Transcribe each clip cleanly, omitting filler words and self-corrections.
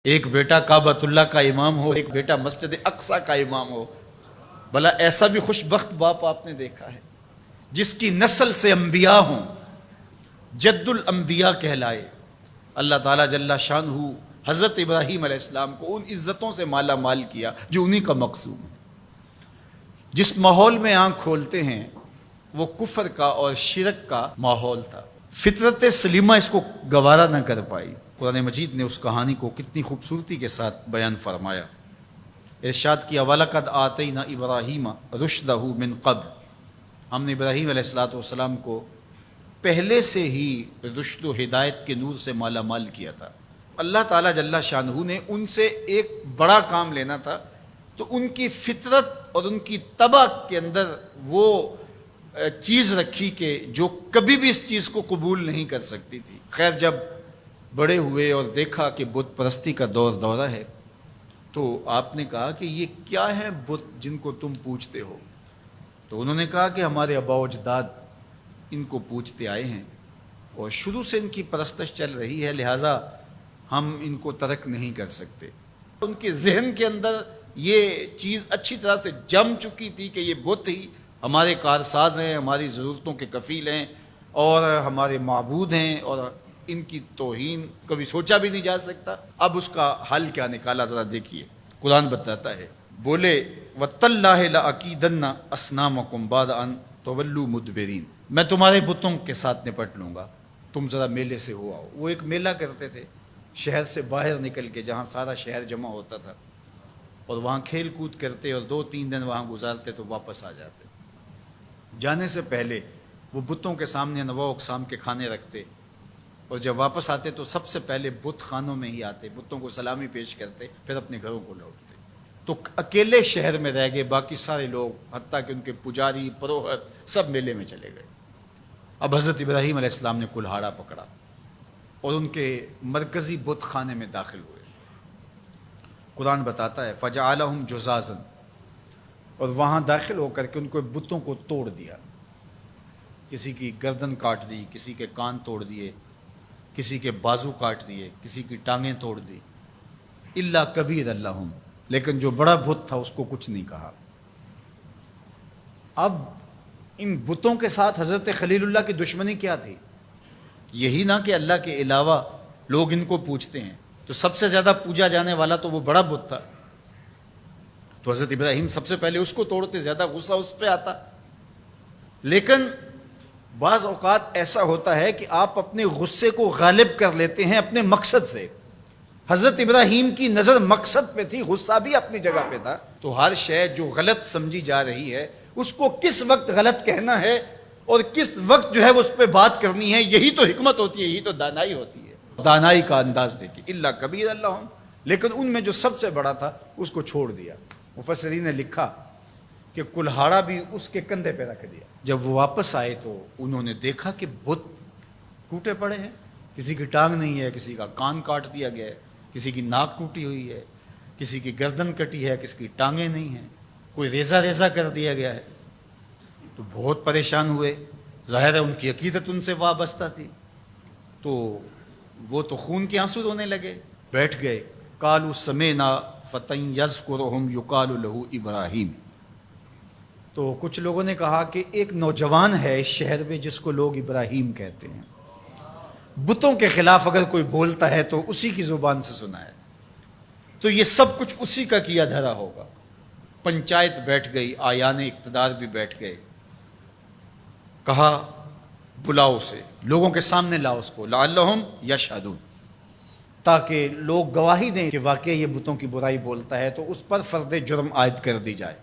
ایک بیٹا کعبۃ اللہ کا امام ہو، ایک بیٹا مسجد اقصی کا امام ہو، بھلا ایسا بھی خوش بخت باپ آپ نے دیکھا ہے جس کی نسل سے انبیاء ہوں، جد الانبیاء کہلائے؟ اللہ تعالیٰ جل شانہ حضرت ابراہیم علیہ السلام کو ان عزتوں سے مالا مال کیا جو انہی کا مقصود ہے۔ جس ماحول میں آنکھ کھولتے ہیں وہ کفر کا اور شرک کا ماحول تھا، فطرت سلیمہ اس کو گوارا نہ کر پائی۔ قرآن مجید نے اس کہانی کو کتنی خوبصورتی کے ساتھ بیان فرمایا، ارشاد کیا وَلَقَدْ آتَيْنَا إِبْرَاهِيمَ رُشْدَهُ مِنْ قَبْلُ، ہم نے ابراہیم علیہ السلام کو پہلے سے ہی رشد و ہدایت کے نور سے مالا مال کیا تھا۔ اللہ تعالیٰ جل شانہ نے ان سے ایک بڑا کام لینا تھا، تو ان کی فطرت اور ان کی طبع کے اندر وہ چیز رکھی کہ جو کبھی بھی اس چیز کو قبول نہیں کر سکتی تھی۔ خیر جب بڑے ہوئے اور دیکھا کہ بت پرستی کا دورہ ہے، تو آپ نے کہا کہ یہ کیا ہیں بت جن کو تم پوجتے ہو؟ تو انہوں نے کہا کہ ہمارے آباء و اجداد ان کو پوجتے آئے ہیں اور شروع سے ان کی پرستش چل رہی ہے، لہٰذا ہم ان کو ترک نہیں کر سکتے۔ ان کے ذہن کے اندر یہ چیز اچھی طرح سے جم چکی تھی کہ یہ بت ہی ہمارے کارساز ہیں، ہماری ضرورتوں کے کفیل ہیں اور ہمارے معبود ہیں، اور ان کی توہین کبھی سوچا بھی نہیں جا سکتا۔ اب اس کا حل کیا نکالا ذرا دیکھیے، قرآن بتاتا ہے، بولے وَتَاللَّهِ لَأَكِيدَنَّ أَصْنَامَكُمْ بَعْدَ أَن تُوَلُّوا مُدْبِرِينَ، میں تمہارے بتوں کے ساتھ نپٹ لوں گا، تم ذرا میلے سے ہو آؤ۔ وہ ایک میلہ کرتے تھے شہر سے باہر نکل کے، جہاں سارا شہر جمع ہوتا تھا، اور وہاں کھیل کود کرتے اور 2-3 دن وہاں گزارتے تو واپس آ جاتے۔ جانے سے پہلے وہ بتوں کے سامنے انواع و اقسام کے کھانے رکھتے، اور جب واپس آتے تو سب سے پہلے بت خانوں میں ہی آتے، بتوں کو سلامی پیش کرتے، پھر اپنے گھروں کو لوٹتے۔ تو اکیلے شہر میں رہ گئے، باقی سارے لوگ حتیٰ کہ ان کے پجاری پروہت سب میلے میں چلے گئے۔ اب حضرت ابراہیم علیہ السلام نے کلہاڑا پکڑا اور ان کے مرکزی بت خانے میں داخل ہوئے۔ قرآن بتاتا ہے فَجَعَلَهُمْ جُزَازًا، اور وہاں داخل ہو کر کے ان کو بتوں کو توڑ دیا، کسی کی گردن کاٹ دی، کسی کے کان توڑ دیے، کسی کے بازو کاٹ دیے، کسی کی ٹانگیں توڑ دی، الا کبیر لہم، لیکن جو بڑا بت تھا اس کو کچھ نہیں کہا۔ اب ان بتوں کے ساتھ حضرت خلیل اللہ کی دشمنی کیا تھی؟ یہی نہ کہ اللہ کے علاوہ لوگ ان کو پوجتے ہیں، تو سب سے زیادہ پوجا جانے والا تو وہ بڑا بت تھا، تو حضرت ابراہیم سب سے پہلے اس کو توڑتے، زیادہ غصہ اس پہ آتا۔ لیکن بعض اوقات ایسا ہوتا ہے کہ آپ اپنے غصے کو غالب کر لیتے ہیں اپنے مقصد سے۔ حضرت ابراہیم کی نظر مقصد پہ تھی، غصہ بھی اپنی جگہ پہ تھا۔ تو ہر شے جو غلط سمجھی جا رہی ہے اس کو کس وقت غلط کہنا ہے اور کس وقت جو ہے وہ اس پہ بات کرنی ہے، یہی تو حکمت ہوتی ہے، یہی تو دانائی ہوتی ہے۔ دانائی کا انداز دیکھیے، الا کبیر اللہم، لیکن ان میں جو سب سے بڑا تھا اس کو چھوڑ دیا۔ مفسرین نے لکھا کہ کلہاڑا بھی اس کے کندھے پہ رکھ دیا۔ جب وہ واپس آئے تو انہوں نے دیکھا کہ بت ٹوٹے پڑے ہیں، کسی کی ٹانگ نہیں ہے، کسی کا کان کاٹ دیا گیا ہے، کسی کی ناک ٹوٹی ہوئی ہے، کسی کی گردن کٹی ہے، کسی کی ٹانگیں نہیں ہیں، کوئی ریزہ کر دیا گیا ہے۔ تو بہت پریشان ہوئے، ظاہر ہے ان کی عقیدت ان سے وابستہ تھی، تو وہ تو خون کے آنسو رونے لگے، بیٹھ گئے۔ قالوا سمعنا فتى يذكرهم يقال له ابراہیم، تو کچھ لوگوں نے کہا کہ ایک نوجوان ہے اس شہر میں جس کو لوگ ابراہیم کہتے ہیں، بتوں کے خلاف اگر کوئی بولتا ہے تو اسی کی زبان سے سنا ہے، تو یہ سب کچھ اسی کا کیا دھرا ہوگا۔ پنچایت بیٹھ گئی، آیان اقتدار بھی بیٹھ گئے، کہا بلاؤ اسے، لوگوں کے سامنے لاؤ اس کو، لعلہم یشہدون، تاکہ لوگ گواہی دیں کہ واقعی یہ بتوں کی برائی بولتا ہے، تو اس پر فرد جرم عائد کر دی جائے۔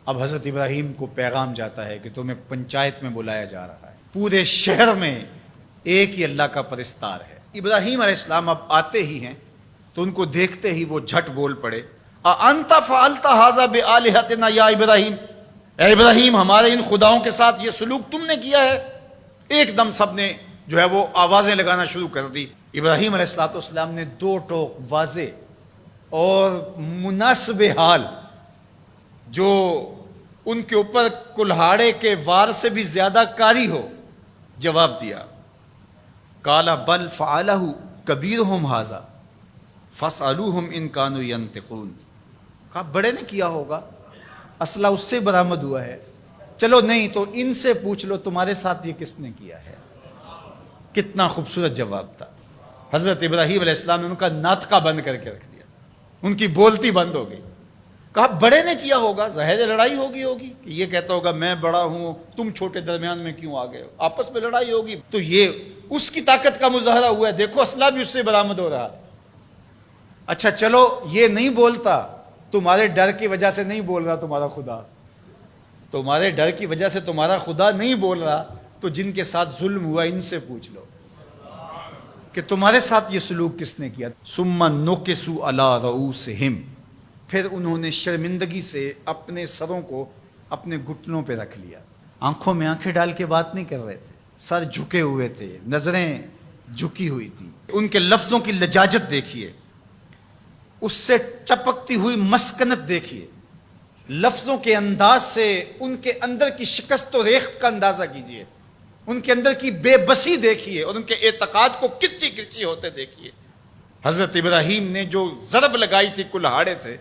اب حضرت ابراہیم کو پیغام جاتا ہے کہ تمہیں پنچایت میں بلایا جا رہا ہے، پورے شہر میں ایک ہی اللہ کا پرستار ہے۔ ابراہیم علیہ السلام اب آتے ہی ہیں تو ان کو دیکھتے ہی وہ جھٹ بول پڑے، اَأَنْتَ فَعَلْتَ هَذَا بِآلِهَتِنَا یا ابراہیم، اے ابراہیم ہمارے ان خداؤں کے ساتھ یہ سلوک تم نے کیا ہے؟ ایک دم سب نے جو ہے وہ آوازیں لگانا شروع کر دی۔ ابراہیم علیہ السلام نے 2 ٹوک واضح اور مناسب حال، جو ان کے اوپر کلہاڑے کے وار سے بھی زیادہ کاری ہو، جواب دیا۔ قال بل فعلہ کبیرہم ھذا، فَاسْأَلُوهُمْ إِن كَانُوا يَنْطِقُونَ، کہا بڑے نے کیا ہوگا، اسلحہ اس سے برآمد ہوا ہے، چلو نہیں تو ان سے پوچھ لو تمہارے ساتھ یہ کس نے کیا ہے۔ کتنا خوبصورت جواب تھا۔ حضرت ابراہیم علیہ السلام نے ان کا ناطقہ بند کر کے رکھ دیا، ان کی بولتی بند ہو گئی۔ کہا بڑے نے کیا ہوگا، ظاہر لڑائی ہوگی کہ یہ کہتا ہوگا میں بڑا ہوں تم چھوٹے، درمیان میں کیوں آ گئے ہو، آپس میں لڑائی ہوگی، تو یہ اس کی طاقت کا مظاہرہ ہوا ہے، دیکھو اسلحہ بھی اس سے برآمد ہو رہا ہے۔ اچھا چلو یہ نہیں بولتا، تمہارے ڈر کی وجہ سے نہیں بول رہا تمہارا خدا، تمہارے ڈر کی وجہ سے تمہارا خدا نہیں بول رہا، تو جن کے ساتھ ظلم ہوا ان سے پوچھ لو کہ تمہارے ساتھ یہ سلوک کس نے کیا۔ ثم نکسوا علی رؤوسہم، پھر انہوں نے شرمندگی سے اپنے سروں کو اپنے گھٹنوں پہ رکھ لیا، آنکھوں میں آنکھیں ڈال کے بات نہیں کر رہے تھے، سر جھکے ہوئے تھے، نظریں جھکی ہوئی تھی۔ ان کے لفظوں کی لجاجت دیکھیے، اس سے ٹپکتی ہوئی مسکنت دیکھیے، لفظوں کے انداز سے ان کے اندر کی شکست و ریخت کا اندازہ کیجیے، ان کے اندر کی بے بسی دیکھیے، اور ان کے اعتقاد کو کرچی کرچی ہوتے دیکھیے۔ حضرت ابراہیم نے جو ضرب لگائی تھی کلہاڑے تھے،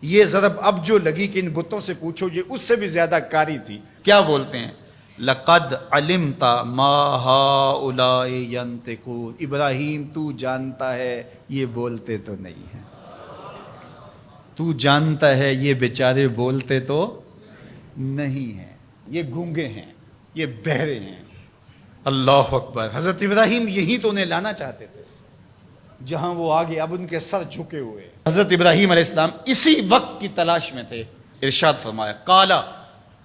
یہ ضرب اب جو لگی کہ ان بتوں سے پوچھو یہ اس سے بھی زیادہ کاری تھی۔ کیا بولتے ہیں؟ لَقَدْ عَلِمْتَ مَا هَؤُلَاءِ يَنْطِقُونَ، ابراہیم تو جانتا ہے یہ بولتے تو نہیں ہیں، تو جانتا ہے یہ بیچارے بولتے تو نہیں ہیں، یہ گونگے ہیں، یہ بہرے ہیں۔ اللہ اکبر۔ حضرت ابراہیم یہی تو انہیں لانا چاہتے تھے جہاں وہ آگے اب ان کے سر جھکے ہوئے۔ حضرت ابراہیم علیہ السلام اسی وقت کی تلاش میں تھے، ارشاد فرمایا قال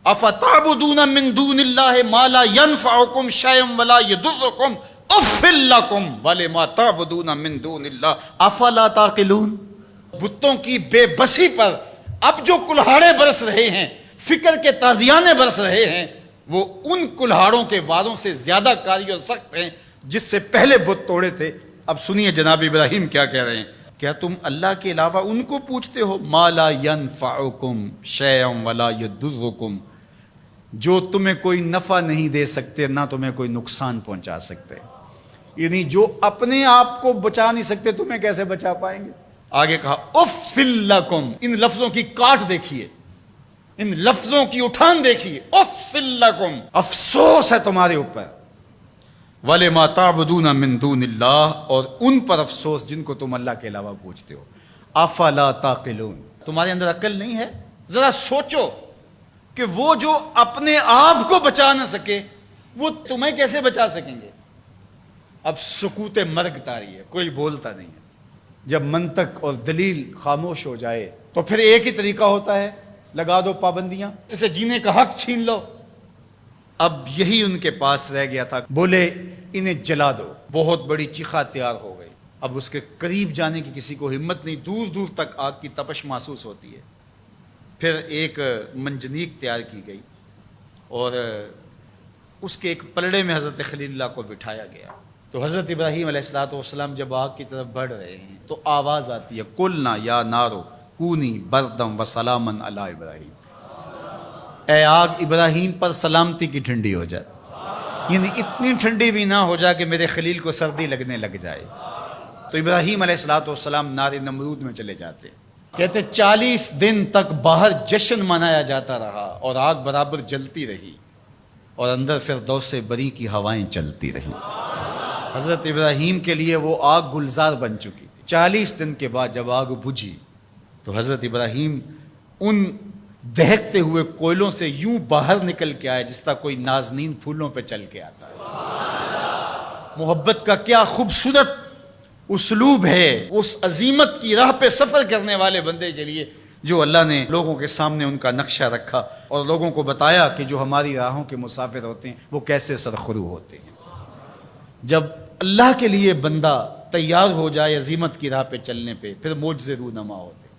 افتعبدون من دون اللہ ما لا ينفعکم شیئا ولا یضرکم اف لکم ولما تعبدون من دون اللہ افلا تعقلون۔ بتوں کی بے بسی پر اب جو کلہاڑے برس رہے ہیں، فکر کے تازیانے برس رہے ہیں، وہ ان کلہاڑوں کے واروں سے زیادہ کاری اور سخت ہیں جس سے پہلے بت توڑے تھے۔ اب سنیے جناب ابراہیم کیا کہہ رہے ہیں، کیا تم اللہ کے علاوہ ان کو پوچھتے ہو ما لا ینفعکم شیئا ولا یضرکم، جو تمہیں کوئی نفع نہیں دے سکتے نہ تمہیں کوئی نقصان پہنچا سکتے، یعنی جو اپنے آپ کو بچا نہیں سکتے تمہیں کیسے بچا پائیں گے۔ آگے کہا اف لکم، ان لفظوں کی کاٹ دیکھیے، ان لفظوں کی اٹھان دیکھیے، اف لکم، افسوس ہے تمہارے اوپر، وَلِمَا تَعْبُدُونَ مِن دُونِ اللَّهِ، اور ان پر افسوس جن کو تم اللہ کے علاوہ پوچھتے ہو۔ افلا تعقلون، تمہارے اندر عقل نہیں ہے؟ ذرا سوچو کہ وہ جو اپنے آپ کو بچا نہ سکے وہ تمہیں کیسے بچا سکیں گے۔ اب سکوت مرگ طاری ہے، کوئی بولتا نہیں ہے۔ جب منطق اور دلیل خاموش ہو جائے تو پھر ایک ہی طریقہ ہوتا ہے، لگا دو پابندیاں، اسے جینے کا حق چھین لو۔ اب یہی ان کے پاس رہ گیا تھا، بولے انہیں جلا دو۔ بہت بڑی چیخا تیار ہو گئی، اب اس کے قریب جانے کی کسی کو ہمت نہیں، دور دور تک آگ کی تپش محسوس ہوتی ہے۔ پھر ایک منجنیق تیار کی گئی اور اس کے ایک پلڑے میں حضرت خلیل اللہ کو بٹھایا گیا۔ تو حضرت ابراہیم علیہ السلام جب آگ کی طرف بڑھ رہے ہیں تو آواز آتی ہے قلنا یا نارو کونی بردم و سلامن علی ابراہیم، اے آگ ابراہیم پر سلامتی کی ٹھنڈی ہو جائے، یعنی اتنی ٹھنڈی بھی نہ ہو جائے کہ میرے خلیل کو سردی لگنے لگ جائے۔ تو ابراہیم علیہ السلام نار نمرود میں چلے جاتے، کہتے 40 دن تک باہر جشن منایا جاتا رہا اور آگ برابر جلتی رہی اور اندر فردوس بری کی ہوائیں چلتی رہی۔ حضرت ابراہیم کے لیے وہ آگ گلزار بن چکی تھی۔ 40 دن کے بعد جب آگ بجھی تو حضرت ابراہیم ان دہکتے ہوئے کوئلوں سے یوں باہر نکل کے آئے جس طرح کوئی نازنین پھولوں پہ چل کے آتا ہے۔ محبت کا کیا خوبصورت اسلوب ہے اس عظیمت کی راہ پہ سفر کرنے والے بندے کے لیے، جو اللہ نے لوگوں کے سامنے ان کا نقشہ رکھا اور لوگوں کو بتایا کہ جو ہماری راہوں کے مسافر ہوتے ہیں وہ کیسے سرخرو ہوتے ہیں۔ جب اللہ کے لیے بندہ تیار ہو جائے عظیمت کی راہ پہ چلنے پہ، پھر معجزے رونما ہوتے ہیں۔